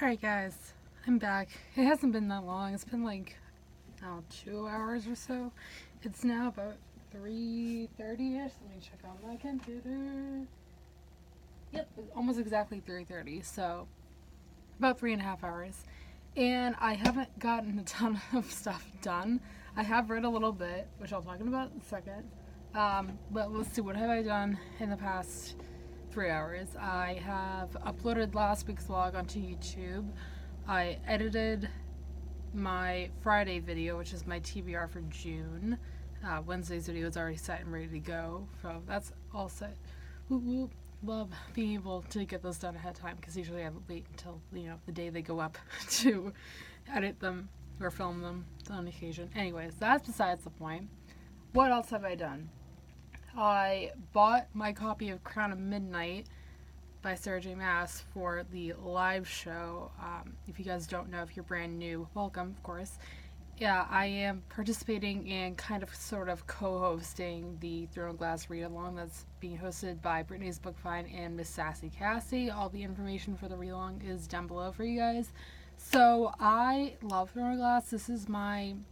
Alright guys, I'm back. It hasn't been that long. It's been like, 2 hours or so. It's now about 3:30ish. Let me check on my computer. Yep, almost exactly 3:30. So about 3.5 hours. And I haven't gotten a ton of stuff done. I have read a little bit, which I'll talk about in a second. But let's see, what have I done in the past 3 hours? I have uploaded last week's vlog onto YouTube. I edited my Friday video, which is my TBR for June. Wednesday's video is already set and ready to go, so that's all set. Whoop, whoop. Love being able to get those done ahead of time because usually I wait until the day they go up to edit them or film them on occasion. Anyways, that's besides the point. What else have I done? I bought my copy of Crown of Midnight by Sarah J. Maas for the live show. If you guys don't know, if you're brand new, welcome, of course. Yeah, I am participating in kind of sort of co-hosting the Throne of Glass read-along that's being hosted by Brittany's Book Find and Miss Sassy Cassie. All the information for the read-along is down below for you guys. So I love Throne of Glass. This is I'm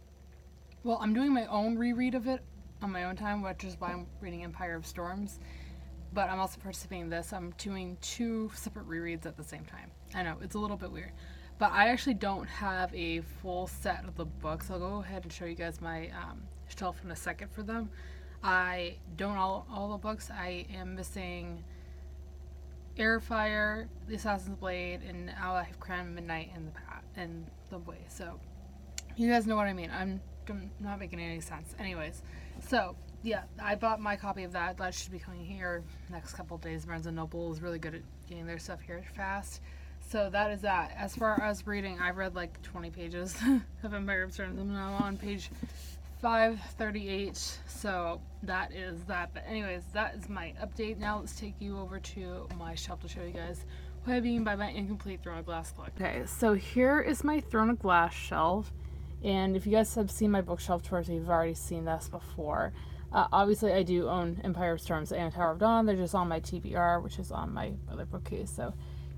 doing my own reread of it on my own time, which is why I'm reading Empire of Storms. But I'm also participating in this. I'm doing two separate rereads at the same time. I know, it's a little bit weird. But I actually don't have a full set of the books. I'll go ahead and show you guys my shelf in a second for them. I don't all the books. I am missing Airfire, The Assassin's Blade, and now I have Crown of Midnight in the way. So you guys know what I mean. I'm not making any sense. Anyways, so yeah, I bought my copy of that. That should be coming here next couple of days. Barnes & Noble is really good at getting their stuff here fast. So that is that. As far as reading, I've read like 20 pages of Empire of Storms. I'm now on page 538. So that is that. But anyways, that is my update. Now let's take you over to my shelf to show you guys what I mean by my incomplete Throne of Glass collection. Okay, so here is my Throne of Glass shelf. And if you guys have seen my bookshelf tours, you've already seen this before. Obviously, I do own Empire of Storms and Tower of Dawn. They're just on my TBR, which is on my other bookcase. So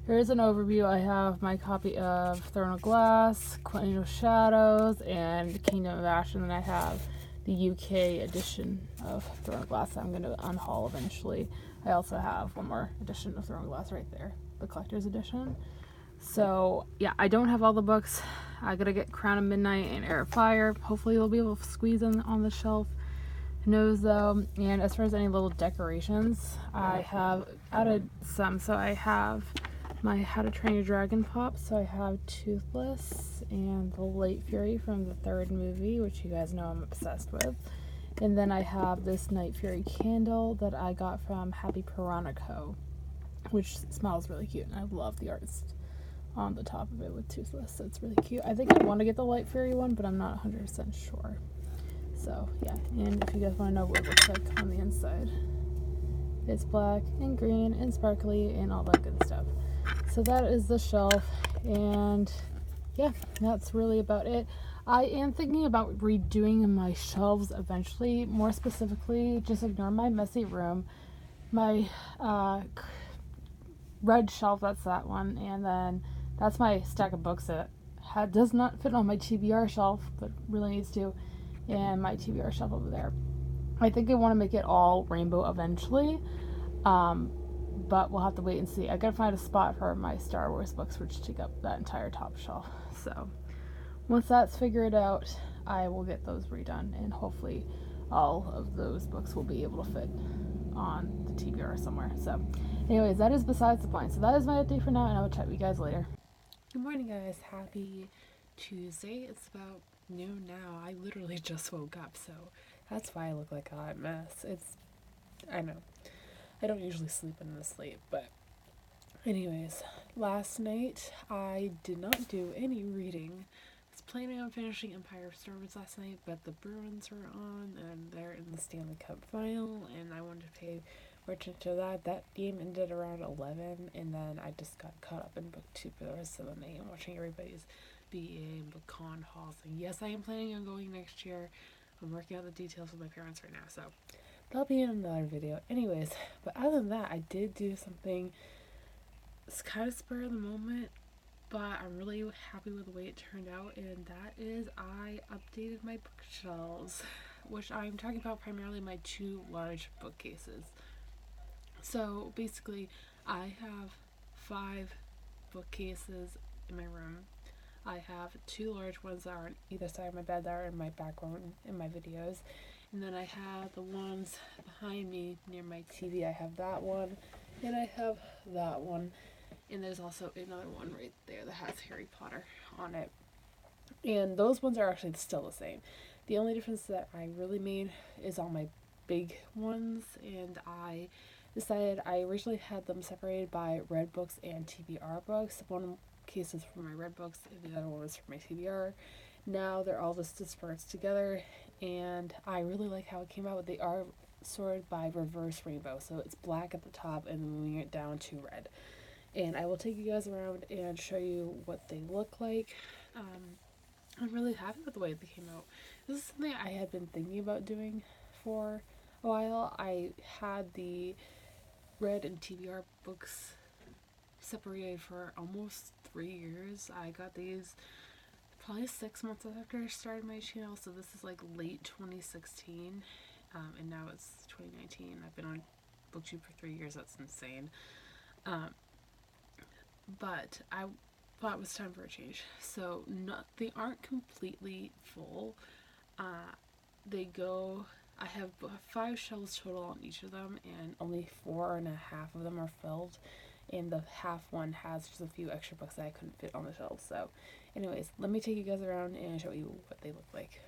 here's an overview. I have my copy of Throne of Glass, Queen of Shadows, and Kingdom of Ash. And then I have the UK edition of Throne of Glass that I'm going to unhaul eventually. I also have one more edition of Throne of Glass right there, the collector's edition. So yeah, I don't have all the books. I gotta get Crown of Midnight and Air of Fire. Hopefully they'll be able to squeeze in on the shelf. Who knows though. And as far as any little decorations, I have added some. So I have my How to Train Your Dragon pop. So I have Toothless and the Light Fury from the third movie, which you guys know I'm obsessed with. And then I have this Night Fury candle that I got from Happy Piranha Co., which smells really cute, and I love the artist on the top of it with Toothless, so it's really cute. I think I want to get the Light Fury one, but I'm not 100% sure. So yeah, and if you guys want to know what it looks like on the inside, it's black and green and sparkly and all that good stuff. So that is the shelf, and yeah, that's really about it. I am thinking about redoing my shelves eventually. More specifically, just ignore my messy room. My red shelf, that's that one, and then that's my stack of books that does not fit on my TBR shelf, but really needs to, and my TBR shelf over there. I think I want to make it all rainbow eventually, but we'll have to wait and see. I gotta find a spot for my Star Wars books, which take up that entire top shelf. So once that's figured out, I will get those redone, and hopefully all of those books will be able to fit on the TBR somewhere. So anyways, that is besides the point. So that is my update for now, and I will chat with you guys later. Good morning, guys. Happy Tuesday. It's about noon now. I literally just woke up, so that's why I look like a hot mess. I know, I don't usually sleep in this late, but anyways, last night I did not do any reading. I was planning on finishing Empire of Storms last night, but the Bruins were on, and they're in the Stanley Cup final, and I wanted to pay attention to that. That game ended around 11, and then I just got caught up in book 2 for the rest of the night and watching everybody's BA and book con hauls. And yes, I am planning on going next year. I'm working out the details with my parents right now, so that'll be in another video. Anyways, but other than that, I did do something. It's kind of spur of the moment, but I'm really happy with the way it turned out, and that is I updated my bookshelves, which I'm talking about primarily my 2 large bookcases. So basically, I have 5 bookcases in my room. I have 2 large ones that are on either side of my bed that are in my background in my videos. And then I have the ones behind me near my TV. I have that one, and I have that one. And there's also another one right there that has Harry Potter on it. And those ones are actually still the same. The only difference that I really made is on my big ones, and I decided I originally had them separated by Red books and TBR books. One case is for my Red books, and the other one was for my TBR. Now they're all just dispersed together, and I really like how it came out. They are sorted by reverse rainbow, so it's black at the top and moving it down to red. And I will take you guys around and show you what they look like. I'm really happy with the way they came out. This is something I had been thinking about doing for a while. I had the Red and TBR books separated for almost 3 years. I got these probably 6 months after I started my channel, so this is like late 2016, and now it's 2019. I've been on BookTube for 3 years. That's insane. But I thought it was time for a change. So they aren't completely full. I have 5 shelves total on each of them, and only 4.5 of them are filled. And the half one has just a few extra books that I couldn't fit on the shelves. So anyways, let me take you guys around and show you what they look like.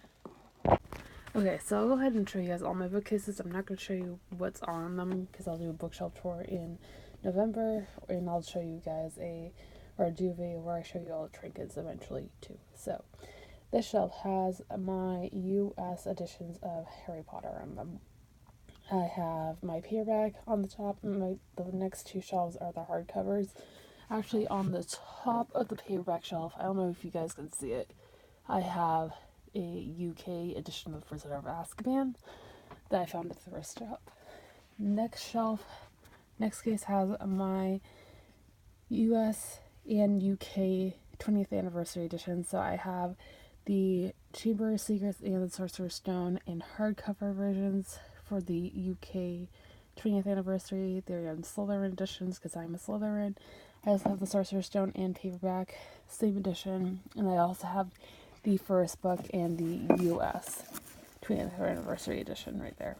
Okay, so I'll go ahead and show you guys all my bookcases. I'm not going to show you what's on them because I'll do a bookshelf tour in November, and I'll show you guys do a video where I show you all the trinkets eventually too. So this shelf has my US editions of Harry Potter on them. I have my paperback on the top, and the next 2 shelves are the hardcovers. Actually, on the top of the paperback shelf, I don't know if you guys can see it, I have a UK edition of Prisoner of Azkaban that I found at the thrift shop. Next case has my US and UK 20th anniversary edition. So I have the Chamber of Secrets and the Sorcerer's Stone in hardcover versions for the UK 20th anniversary. They're in Slytherin editions because I'm a Slytherin. I also have the Sorcerer's Stone in paperback, same edition. And I also have the first book and the US 20th anniversary edition right there.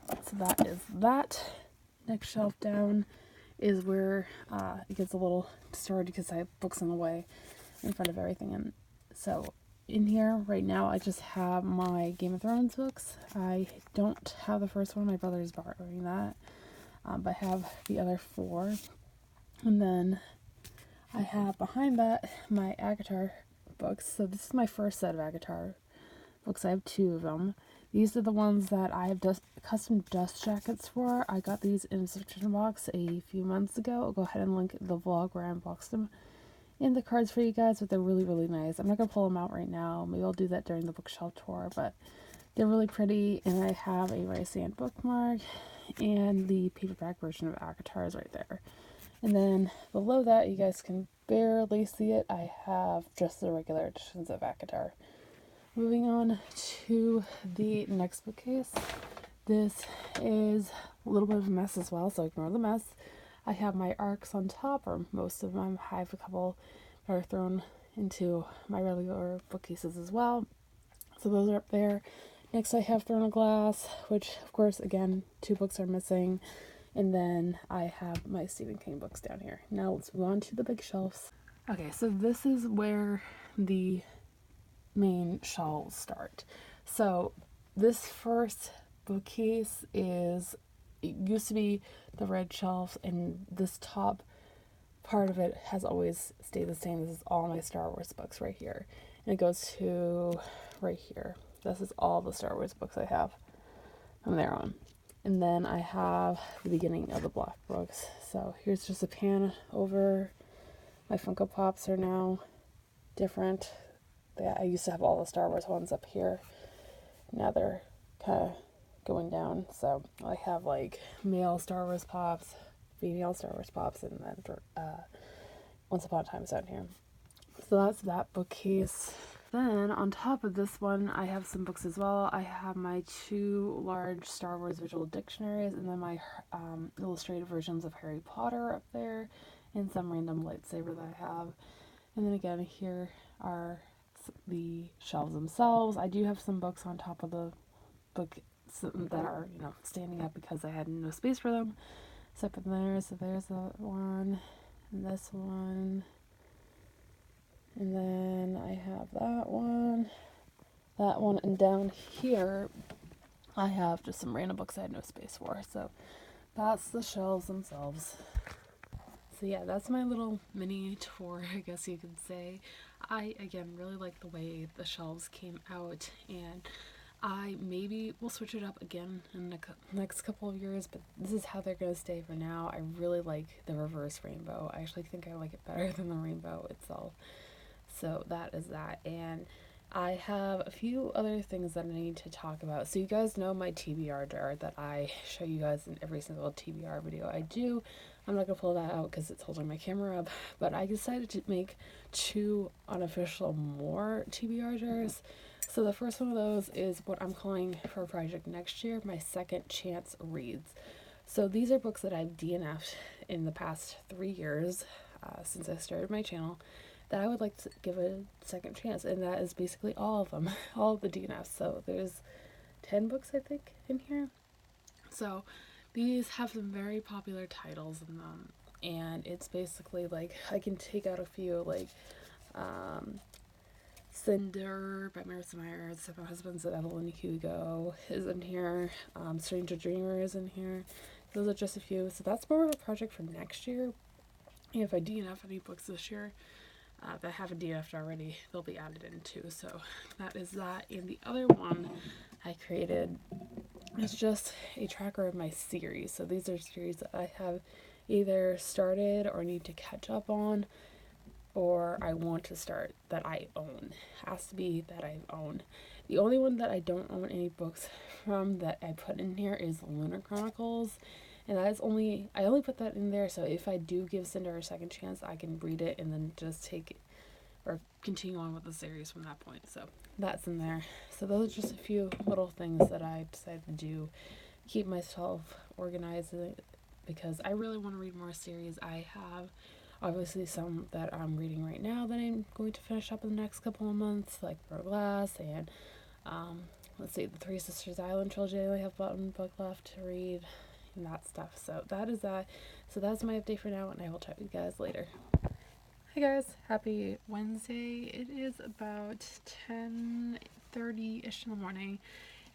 So that is that. Next shelf down is where it gets a little distorted because I have books in the way in front of everything. And so in here right now I just have my Game of Thrones books. I don't have the first one. My brother is borrowing that. But I have the other 4. And then I have behind that my Avatar books. So this is my first set of Avatar books. I have 2 of them. These are the ones that I have custom dust jackets for. I got these in a subscription box a few months ago. I'll go ahead and link the vlog where I unboxed them in the cards for you guys, but they're really, really nice. I'm not going to pull them out right now. Maybe I'll do that during the bookshelf tour, but they're really pretty. And I have a rice sand bookmark, and the paperback version of Avatar is right there. And then below that, you guys can barely see it, I have just the regular editions of Avatar. Moving on to the next bookcase. This is a little bit of a mess as well, so ignore the mess. I have my arcs on top, or most of them. I have a couple that are thrown into my regular bookcases as well. So those are up there. Next I have Throne of Glass, which of course again 2 books are missing. And then I have my Stephen King books down here. Now let's move on to the big shelves. Okay, so this is where the main shelves start. So this first bookcase it used to be the red shelf, and this top part of it has always stayed the same. This is all my Star Wars books right here, and it goes to right here. This is all the Star Wars books I have from there on. And then I have the beginning of the black books. So here's just a pan over. My Funko Pops are now different. I used to have all the Star Wars ones up here. Now they're kind of going down. So I have like male Star Wars Pops, female Star Wars Pops, and then Once Upon a Time is down here. So that's that bookcase. Then on top of this one, I have some books as well. I have my 2 large Star Wars visual dictionaries, and then my illustrated versions of Harry Potter up there, and some random lightsaber that I have. And then again, here are the shelves themselves. I do have some books on top of the book that are, standing up because I had no space for them. So up in there, so there's that one, and this one, and then I have that one, and down here I have just some random books I had no space for. So that's the shelves themselves. So yeah, that's my little mini tour, I guess you could say. I, again, really like the way the shelves came out, and I maybe will switch it up again in the next couple of years, but this is how they're going to stay for now. I really like the reverse rainbow. I actually think I like it better than the rainbow itself. So that is that. And I have a few other things that I need to talk about. So you guys know my TBR jar that I show you guys in every single TBR video I do. I'm not going to pull that out because it's holding my camera up, but I decided to make 2 unofficial more TBR jars. So the first one of those is what I'm calling for a project next year, my second chance reads. So these are books that I've DNF'd in the past 3 years since I started my channel that I would like to give a second chance, and that is basically all of them, all of the DNFs. So there's 10 books, I think, in here. So these have some very popular titles in them, and it's basically like, I can take out a few, like Cinder by Marissa Meyer, Seven Husbands of Evelyn Hugo is in here, Stranger Dreamer is in here. Those are just a few. So that's more of a project for next year. And if I DNF any books this year that haven't DNF'd already, they'll be added in too. So that is that. And the other one I created is just a tracker of my series. So these are series that I have either started or need to catch up on, or I want to start, that I own. Has to be that I own. The only one that I don't own any books from that I put in here is Lunar Chronicles. And that is I only put that in there so if I do give Cinder a second chance, I can read it and then just take it or continue on with the series from that point. So that's in there. So those are just a few little things that I decided to do, keep myself organized, because I really want to read more series. I have obviously some that I'm reading right now that I'm going to finish up in the next couple of months, like Glass and let's see, the Three Sisters Island trilogy. I only have one book left to read and that stuff. So that is that. So that's my update for now, and I will chat with you guys later. Hey guys, happy Wednesday. It is about 10:30ish in the morning,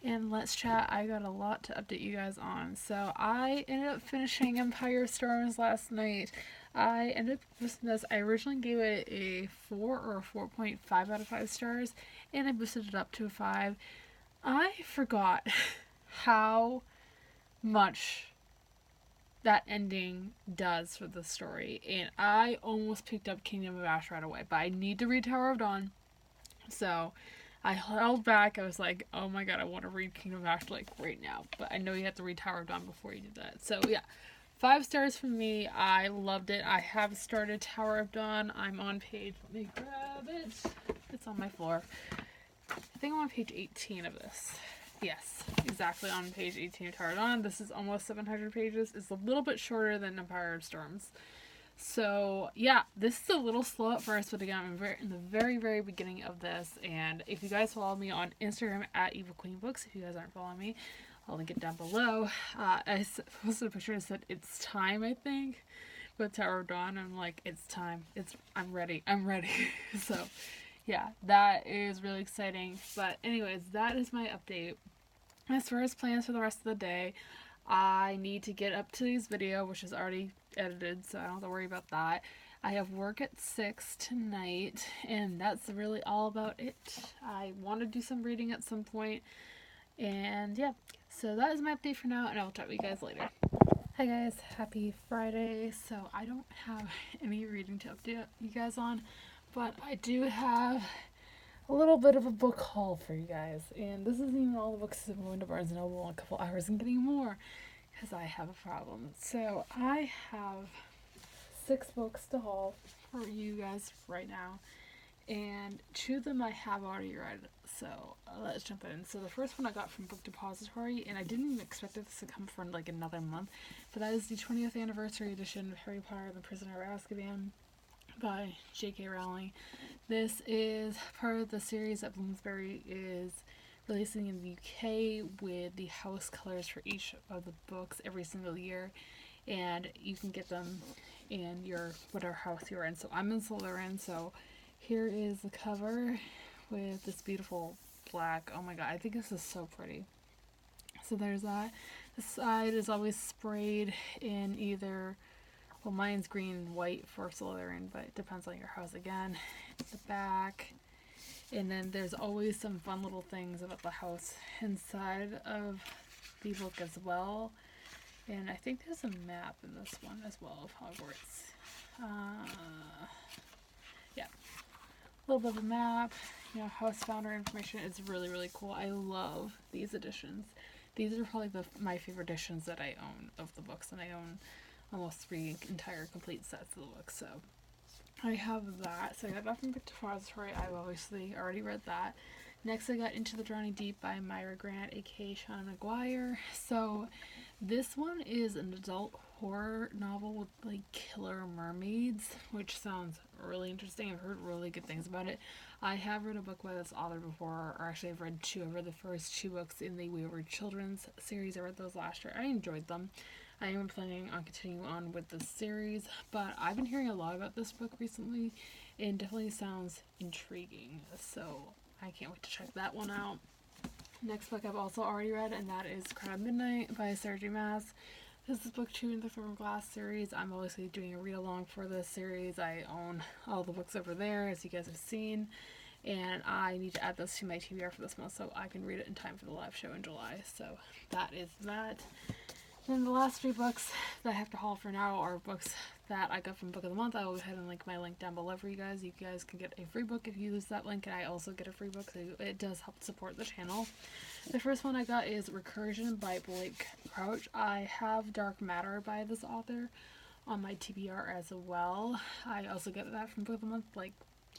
and let's chat. I got a lot to update you guys on. So I ended up finishing Empire Storms last night. I ended up boosting this. I originally gave it a 4 or a 4.5 out of 5 stars, and I boosted it up to a 5. I forgot how much that ending does for the story, and I almost picked up Kingdom of Ash right away, but I need to read Tower of Dawn, so I held back. I was like, oh my god, I want to read Kingdom of Ash like right now, but I know you have to read Tower of Dawn before you do that. So yeah, 5 stars from me. I loved it. I have started Tower of Dawn. I'm on page, let me grab it, it's on my floor. I think I'm on page 18 of this. Yes, exactly on page 18 of Tower of Dawn. This is almost 700 pages. It's a little bit shorter than Empire of Storms. So, yeah, this is a little slow at first, but again, I'm in the very, very beginning of this. And if you guys follow me on Instagram at evilqueenbooks, if you guys aren't following me, I'll link it down below. I posted a picture and said, it's time, I think, with Tower of Dawn. I'm like, it's time. I'm ready. So, yeah, that is really exciting. But anyways, that is my update. As far as plans for the rest of the day, I need to get up to this video, which is already edited, so I don't have to worry about that. I have work at 6 tonight, and that's really all about it. I want to do some reading at some point, and yeah, so that is my update for now, and I will chat with you guys later. Hi guys, happy Friday. So I don't have any reading to update you guys on, but I do have a little bit of a book haul for you guys, and this isn't even all the books. I'm going to Barnes & Noble in a couple hours and getting more because I have a problem. So I have 6 books to haul for you guys right now, And two of them I have already read, so let's jump in. So the first one I got from Book Depository, and I didn't even expect this to come for like another month, but that is the 20th anniversary edition of Harry Potter and the Prisoner of Azkaban by J.K. Rowling. This is part of the series that Bloomsbury is releasing in the UK with the house colors for each of the books every single year, and you can get them in your whatever house you're in. So I'm in Slytherin, so here is the cover with this beautiful black. Oh my god, I think this is so pretty. So there's that. The side is always sprayed in either, well, mine's green and white for Slytherin, but it depends on your house again. The back. And then there's always some fun little things about the house inside of the book as well. And I think there's a map in this one as well of Hogwarts. Yeah. A little bit of a map, house founder information. It's really, really cool. I love these editions. These are probably my favorite editions that I own of the books, and I own almost 3 entire complete sets of the books, so I have that. So I got that from Book Depository. I've obviously already read that. Next I got Into the Drowning Deep by Myra Grant, aka Shauna Maguire. So this one is an adult horror novel with like killer mermaids, which sounds really interesting. I've heard really good things about it. I have read a book by this author before, or actually I've read 2. I read the first 2 books in the Wayward Children's series. I read those last year. I enjoyed them. I am planning on continuing on with this series, but I've been hearing a lot about this book recently, and definitely sounds intriguing, so I can't wait to check that one out. Next book I've also already read, and that is Crown of Midnight by Sarah J. Maas. This is book 2 in the Throne of Glass series. I'm obviously doing a read-along for this series. I own all the books over there, as you guys have seen, and I need to add this to my TBR for this month so I can read it in time for the live show in July. So that is that. Then the last 3 books that I have to haul for now are books that I got from Book of the Month. I will go ahead and link my link down below for you guys. You guys can get a free book if you use that link, and I also get a free book, so it does help support the channel. The first one I got is Recursion by Blake Crouch. I have Dark Matter by this author on my TBR as well. I also got that from Book of the Month like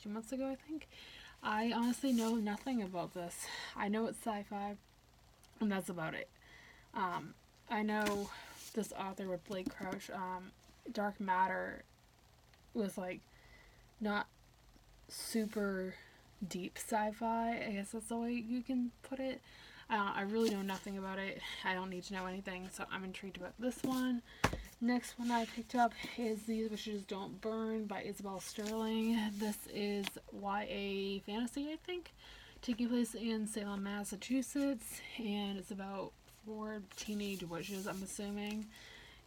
2 months ago, I think. I honestly know nothing about this. I know it's sci-fi, and that's about it. I know this author with Blake Crouch, Dark Matter was like not super deep sci-fi, I guess that's the way you can put it. I really know nothing about it. I don't need to know anything, so I'm intrigued about this one. Next one I picked up is These Wishes Don't Burn by Isabel Sterling. This is YA fantasy, I think, taking place in Salem, Massachusetts, and it's about 4 teenage witches, I'm assuming.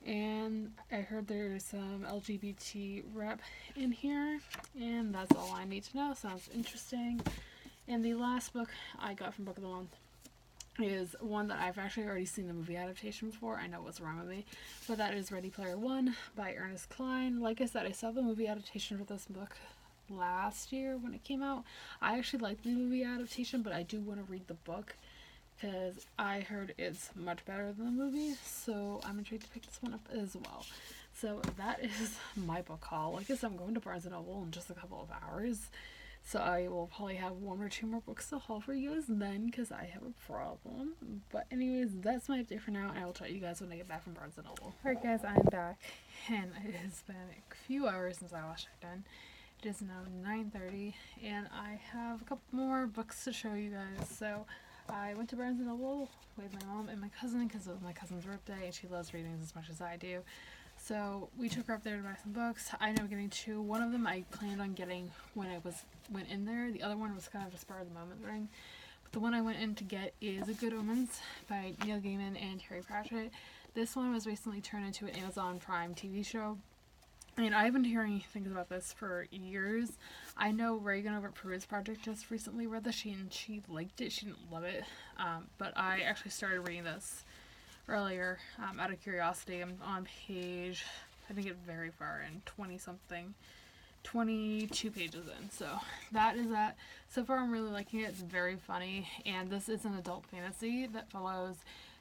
And I heard there's some LGBT rep in here, and that's all I need to know. Sounds interesting. And the last book I got from Book of the Month is one that I've actually already seen the movie adaptation for. I know what's wrong with me, but that is Ready Player One by Ernest Cline. Like I said, I saw the movie adaptation for this book last year when it came out. I actually liked the movie adaptation, but I do want to read the book because I heard it's much better than the movie, so I'm intrigued to pick this one up as well. So that is my book haul. Like I said, I'm going to Barnes & Noble in just a couple of hours, so I will probably have 1 or 2 more books to haul for you guys then, because I have a problem. But anyways, that's my update for now, and I will chat to you guys when I get back from Barnes & Noble. Alright guys, I'm back, and it has been a few hours since I last checked in. It is now 9:30, and I have a couple more books to show you guys. So I went to Barnes & Noble with my mom and my cousin because it was my cousin's birthday, and she loves reading as much as I do. So we took her up there to buy some books. I ended up getting 2. One of them I planned on getting when I went in there. The other one was kind of a spur of the moment thing. But the one I went in to get is A Good Omens by Neil Gaiman and Terry Pratchett. This one was recently turned into an Amazon Prime TV show. And I've been hearing things about this for years. I know Reagan over at Peruse Project just recently read this, and she liked it. She didn't love it, but I actually started reading this earlier out of curiosity. I'm on page, I think it's very far in, 20-something, 22 pages in. So that is that. So far I'm really liking it. It's very funny, and this is an adult fantasy that follows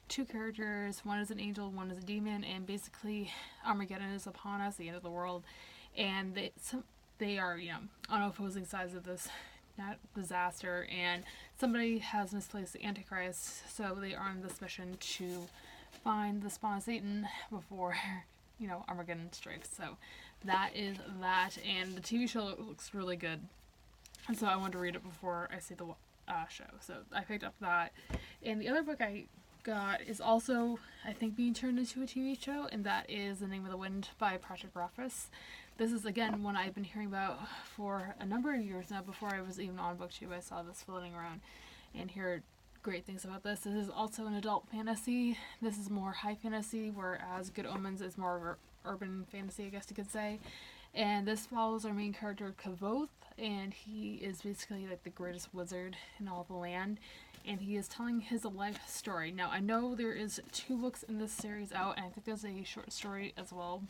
2 characters. One is an angel, one is a demon, and basically Armageddon is upon us, the end of the world, and they are, on opposing sides of this disaster, and somebody has misplaced the Antichrist, so they are on this mission to find the spawn of Satan before, Armageddon strikes. So that is that, and the TV show looks really good, and so I wanted to read it before I see the show. So I picked up that, and the other book I got is also, I think, being turned into a TV show, and that is The Name of the Wind by Project Rothfuss. This is, again, one I've been hearing about for a number of years now. Before I was even on BookTube, I saw this floating around and heard great things about this. This is also an adult fantasy. This is more high fantasy, whereas Good Omens is more of an urban fantasy, I guess you could say. And this follows our main character, Kavoth, and he is basically like the greatest wizard in all the land, and he is telling his life story. Now, I know there is 2 books in this series out, and I think there's a short story as well.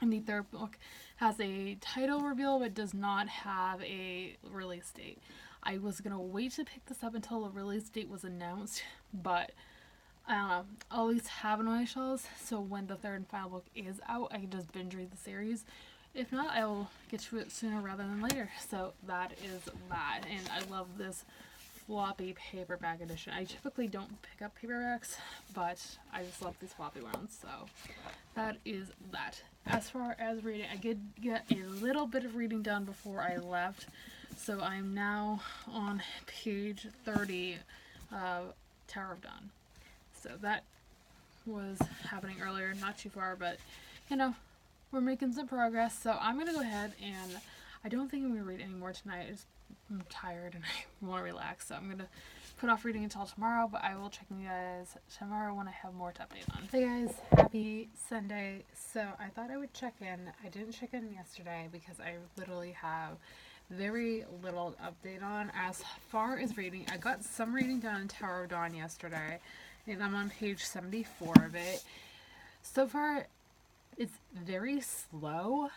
And the third book has a title reveal, but does not have a release date. I was going to wait to pick this up until the release date was announced, but I don't know, I'll at least have it on my shelves, so when the third and final book is out, I can just binge read the series. If not, I will get to it sooner rather than later. So that is that, and I love this floppy paperback edition. I typically don't pick up paperbacks, but I just love these floppy ones, so that is that. As far as reading, I did get a little bit of reading done before I left, so I am now on page 30 of Tower of Dawn. So that was happening earlier, not too far, but, we're making some progress. So I'm going to go ahead, and I don't think I'm going to read any more tonight. I'm tired and I want to relax, so I'm going to put off reading until tomorrow, but I will check you guys tomorrow when I have more to update on. Hey guys, happy Sunday. So I thought I would check in. I didn't check in yesterday because I literally have very little update on. As far as reading, I got some reading done in Tower of Dawn yesterday, and I'm on page 74 of it. So far, it's very slow.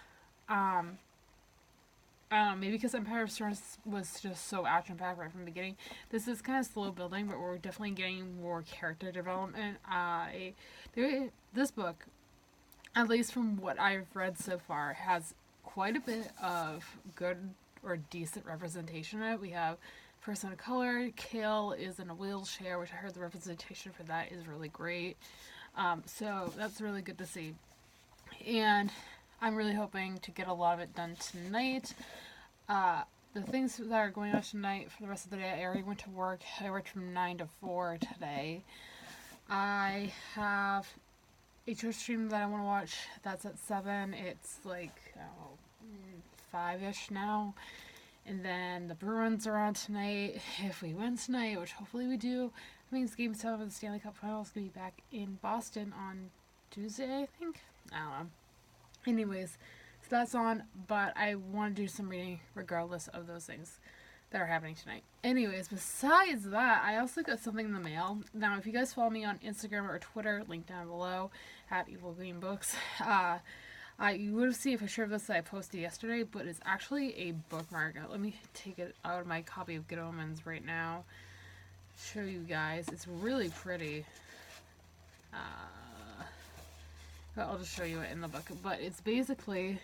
I don't know, maybe because Empire of Storms was just so action-packed right from the beginning. This is kind of slow building, but we're definitely getting more character development. This book, at least from what I've read so far, has quite a bit of good or decent representation in it. We have person of color. Kale is in a wheelchair, which I heard the representation for that is really great. So that's really good to see. And I'm really hoping to get a lot of it done tonight. The things that are going on tonight for the rest of the day, I already went to work. I worked from 9 to 4 today. I have a Twitch stream that I want to watch. That's at 7. It's like 5-ish now. And then the Bruins are on tonight. If we win tonight, which hopefully we do, that means Game 7 of the Stanley Cup Final is going to be back in Boston on Tuesday, I think. I don't know. Anyways, so that's on, but I want to do some reading regardless of those things that are happening tonight. Anyways, besides that, I also got something in the mail. Now, if you guys follow me on Instagram or Twitter, link down below, at evilqueenbooks, you would have seen a picture of this that I posted yesterday, but it's actually a bookmark. Let me take it out of my copy of Good Omens right now. Show you guys. It's really pretty. I'll just show you it in the book. But it's basically,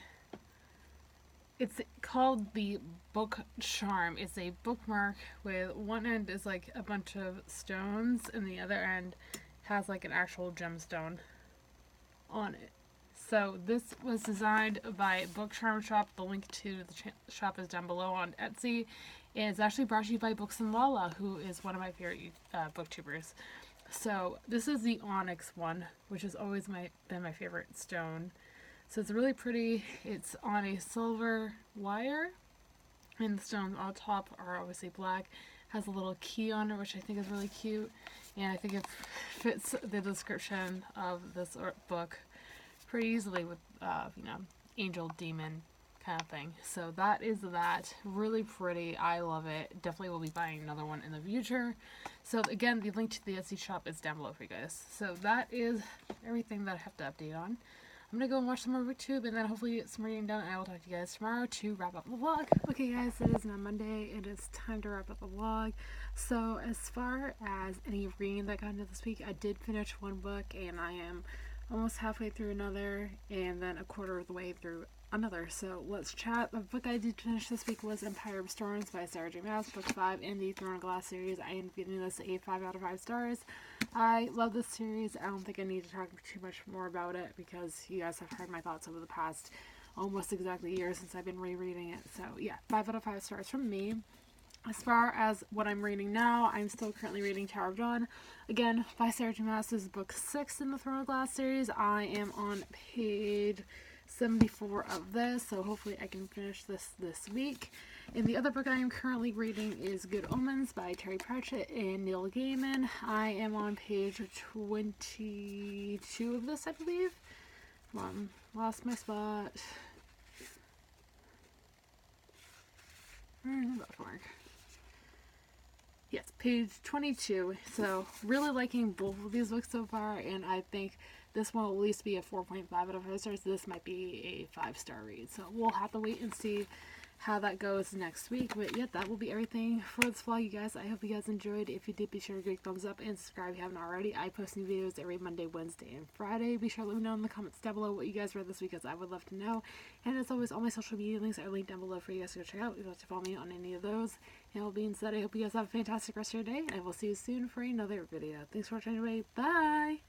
it's called the Book Charm. It's a bookmark with one end is like a bunch of stones, and the other end has like an actual gemstone on it. So this was designed by Book Charm Shop. The link to the shop is down below on Etsy. And it's actually brought to you by Books and Lala, who is one of my favorite booktubers. So this is the onyx one, which has always been my favorite stone. So it's really pretty. It's on a silver wire, and the stones on top are obviously black. Has a little key on it, which I think is really cute, and I think it fits the description of this book pretty easily with, angel, demon kind of thing. So that is that. Really pretty. I love it. Definitely will be buying another one in the future. So again, the link to the Etsy shop is down below for you guys. So that is everything that I have to update on. I'm going to go and watch some more BookTube, and then hopefully get some reading done, and I will talk to you guys tomorrow to wrap up the vlog. Okay guys, it is now Monday. It is time to wrap up the vlog. So as far as any reading that got into this week, I did finish one book, and I am almost halfway through another, and then a quarter of the way through another. So let's chat. The book I did finish this week was Empire of Storms by Sarah J. Maas, book 5 in the Throne of Glass series. I am giving this a 5 out of 5 stars. I love this series. I don't think I need to talk too much more about it because you guys have heard my thoughts over the past almost exactly a year since I've been rereading it. So yeah, 5 out of 5 stars from me. As far as what I'm reading now, I'm still currently reading Tower of Dawn. Again, by Sarah J. Maas. This is book 6 in the Throne of Glass series. I am on page 74 of this, so hopefully I can finish this week. And the other book I am currently reading is Good Omens by Terry Pratchett and Neil Gaiman. I am on page 22 of this, I believe. Come on, lost my spot. Bookmark. Yes, page 22. So, really liking both of these books so far, and I think this one will at least be a 4.5 out of 5 stars. This might be a 5-star read. So, we'll have to wait and see how that goes next week. But yeah, that will be everything for this vlog, you guys. I hope you guys enjoyed. If you did, be sure to give a thumbs up and subscribe if you haven't already. I post new videos every Monday, Wednesday, and Friday. Be sure to let me know in the comments down below what you guys read this week, as I would love to know. And as always, all my social media links are linked down below for you guys to go check out if you'd like to follow me on any of those. And all being said, I hope you guys have a fantastic rest of your day, and I will see you soon for another video. Thanks for watching anyway. Bye!